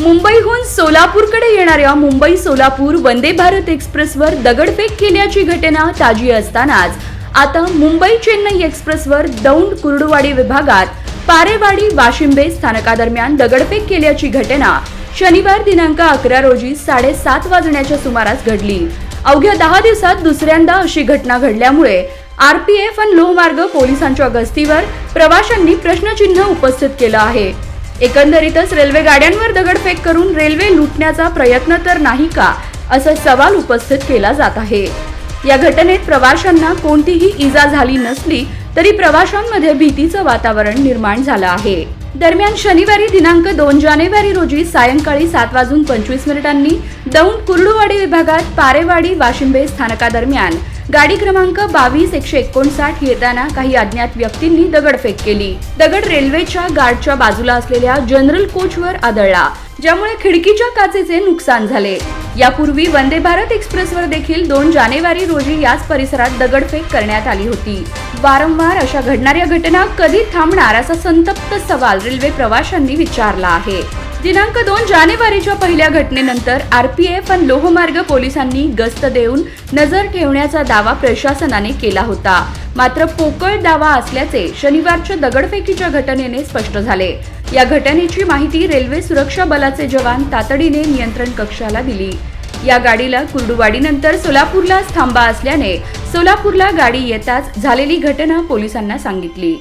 मुंबईहून सोलापूरकडे येणाऱ्या मुंबई सोलापूर वंदे भारत एक्सप्रेसवर दगडफेक केल्याची घटना ताजी असतानाच आता मुंबई चेन्नई एक्सप्रेसवर दौंड कुर्डुवाडी विभागात पारेवाडी वाशिंबे स्थानकादरम्यान दगडफेक केल्याची घटना शनिवार दिनांक 11 रोजी 7:30 वाजण्याच्या सुमारास घडली। अवघ्या 10 दिवसात दुसऱ्यांदा अशी घटना घडल्यामुळे आरपीएफ आणि लोहमार्ग पोलिसांच्या गस्तीवर प्रवाशांनी प्रश्नचिन्ह उपस्थित केलं आहे। एकंदरीतच रेल्वे गाड्यांवर दगडफेक करून रेल्वे लुटण्याचा प्रयत्न तर नाही का असा सवाल उपस्थित केला जात आहे। या घटनेत प्रवाशांना कोणतीही इजा झाली नसली तरी प्रवाशांमध्ये भीतीचं वातावरण निर्माण झालं आहे। दरम्यान शनिवारी दिनांक 2 जानेवारी रोजी सायंकाळी 7:25 दौंड कुर्डुवाडी विभागात पारेवाडी वाशिंबे स्थानकादरम्यान गाडी क्रमांक 22-159 येताना काही अज्ञात व्यक्तींनी दगडफेक केली। दगड रेल्वेच्या गार्डच्या बाजूला असलेल्या जनरल कोचवर आदळला, ज्यामुळे खिडकीच्या काचेचे नुकसान झाले। यापूर्वी वंदे भारत एक्सप्रेसवर देखील 2 जानेवारी रोजी याच परिसरात दगडफेक करण्यात आली होती। वारंवार अशा घडणाऱ्या घटना कधी थांबणार असा संतप्त सवाल रेल्वे प्रवाशांनी विचारला आहे। दिनांक 2 जानेवारीच्या पहिल्या घटनेनंतर आरपीएफ आणि लोहमार्ग पोलिसांनी गस्त देऊन नजर ठेवण्याचा दावा प्रशासनाने केला होता, मात्र पोकळ दावा असल्याचे शनिवारच्या दगडफेकीच्या घटनेने स्पष्ट झाले। या घटनेची माहिती रेल्वे सुरक्षा बलाचे जवान तातडीने नियंत्रण कक्षाला दिली। या गाडीला कुर्डुवाडीनंतर सोलापूरला थांबा असल्याने सोलापूरला गाडी येताच झालेली घटना पोलिसांना सांगितली।